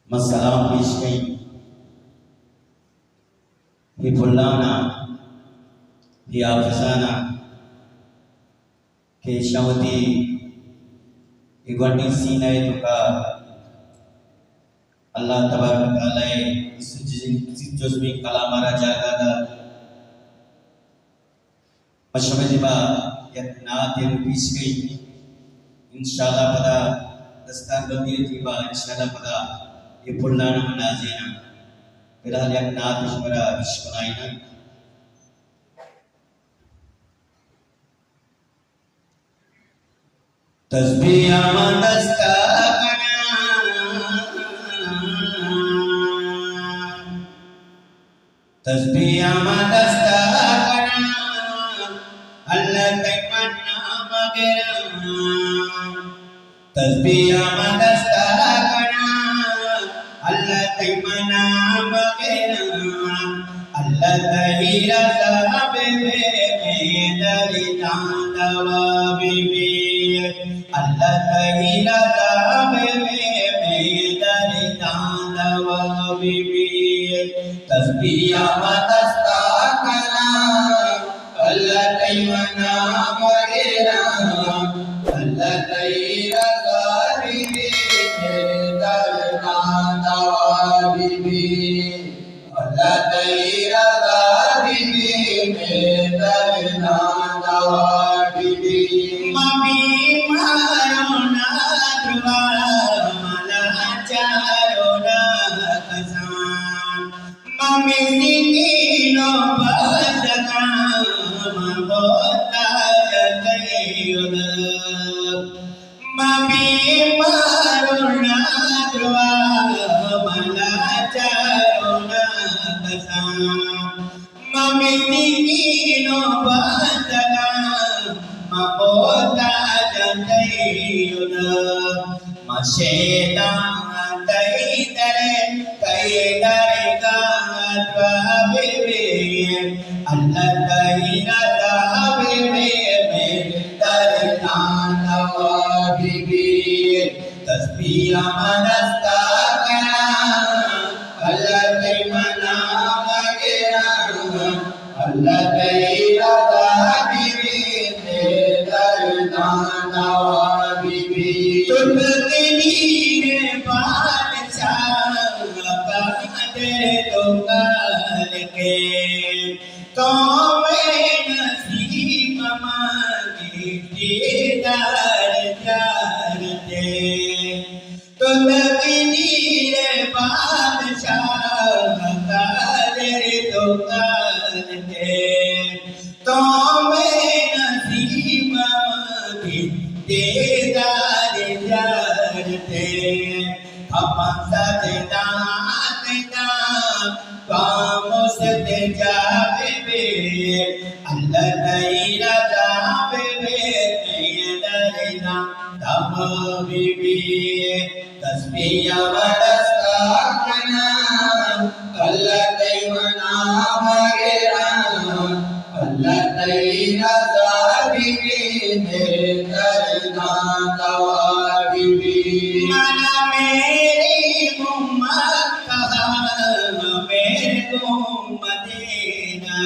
मसलाम पेश कई ही फुलाना ही आफसाना के शवती इगवटी सीना तो का अल्लाह तबारक व तआला इस जुज़्वी कलामारा जागा मशवजिबा यत्नात पेश कई इंशाअल्लाह pada दस्तार बंदी tiba इंशाअल्लाह pada ये फुलाना मनाज़ेना फिलहाल यत्नात शुरा इश्क़नाइना तस्बीह मदस्ता तस्बीह मदस्ता अल्लाह तैमन्ना मगरा तस्बीह मदस्ता अल्लाह तैमन्ना मगरा अल्लाह तहीरा साबे में दरी दांदवा बीबी अल्लाह तहीरा साबे में दरी दांदवा बीबी तस्बीह मदस्ता अल्लाह तैमन्ना मगरा अल्लाह तहीरा साबे में दरी दांदवा बीबी अल्लाह तहीरा साबे में दरी दांदवा बीबी मम्मी मारो ना दुआ मला चारो ना कसान मम्मी निकीनो बसका मबोता जतयुन मम्मी मारो ना दुआ मला चारो ना कसान मम्मी निकीनो बसका मबोता जतयुन मशेदा तई दरे का द्वाबे अल्लाह तई दाबे में दरना नवाबी तस्बीह मदस्ता अल्लाह तैमन्ना मगरा अल्लाह तई दाबे में दरना नवाबी तो नसीब मांगे दीदार जारते तो तकदीर बादशाह कादर दुकान के तो नसीब मांगे दीदार जारते अपन सजदा कामों से जाबे अल्लाह तईरा जाबे दरना तब बीबी तस्बीह मदस्ता अल्लाह तैमन्ना मगरा अल्लाह तईरा जाबे दरना तब बीबी मना मेरी उम्मत कहा मदीना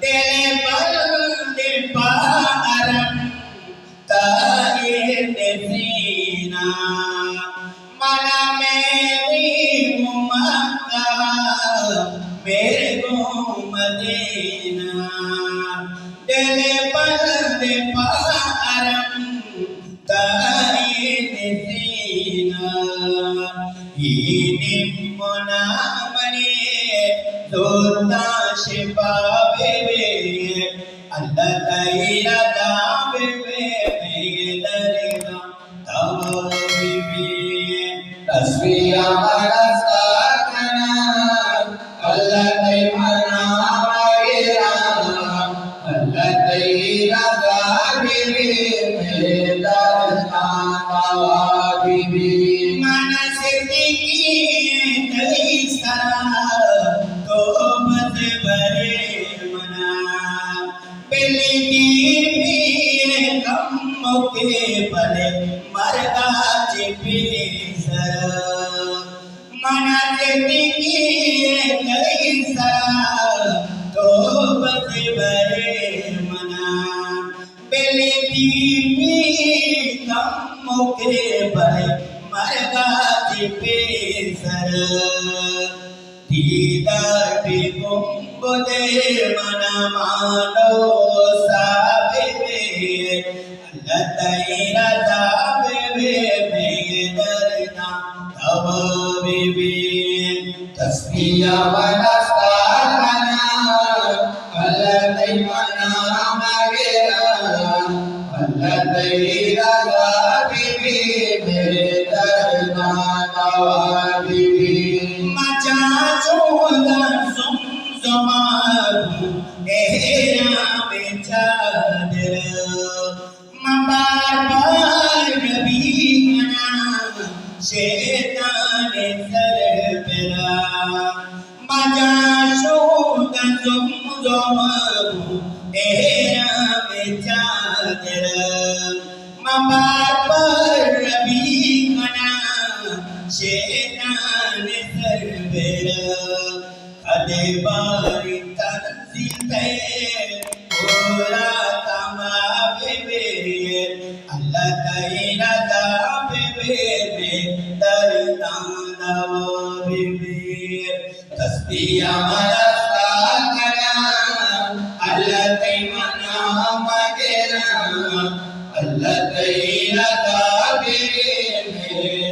तेरे बंदे पारम ताये नसीना मना मेरी उम्मत मेरे को मदीना तेरे बंदे पारम ताये नसीना ये मोना दोता शिपावे अल्लाह तईरा दाबे में दरना तब बीबी तस्बीह मदस्ता अल्लाह तैमन्ना मगरा अल्लाह तईरा दाबे में दरना तब बीबी मना सिद्दीकी तई सरा तो बस बरे मना बिल्ली कम के बले मरदा चिपी सर मनाचे टिकी कई सरा तो बस बरे मना बेली टीपी कम मोके बरे मरगाती पेसर दीदाटी कुंबुदे मना मानो साबे अल्लाह तैरा जाबे बेदरना तब बीबी तस्बिया वनस्ताना अल्लाह तैमना मगेरा अल्लाह तैरा जाबे बेदरना तब बीबी मचा चोदा समारू एहरा बेचादर मबार रबी मना शैतान सर पेरा मजा चोदा समारू एहरा बेचादर मबार रबी मना शैतान सर पेरा अदे बारी तनसीते पूरा तमा बेबे अल्लाह तैरा दा बेबे दरना नवा बेबे तस्बिया मरस्ता करा अल्लाह तैमना मगेरा अल्लाह तैरा दा बेबे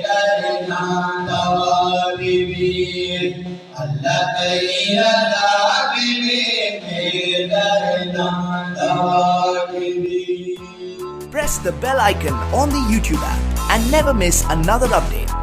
दरना नवा बेबे अल्लाह तैरा दा बेबे दरना नवा बेबे Press the bell icon on the YouTube app and never miss another update.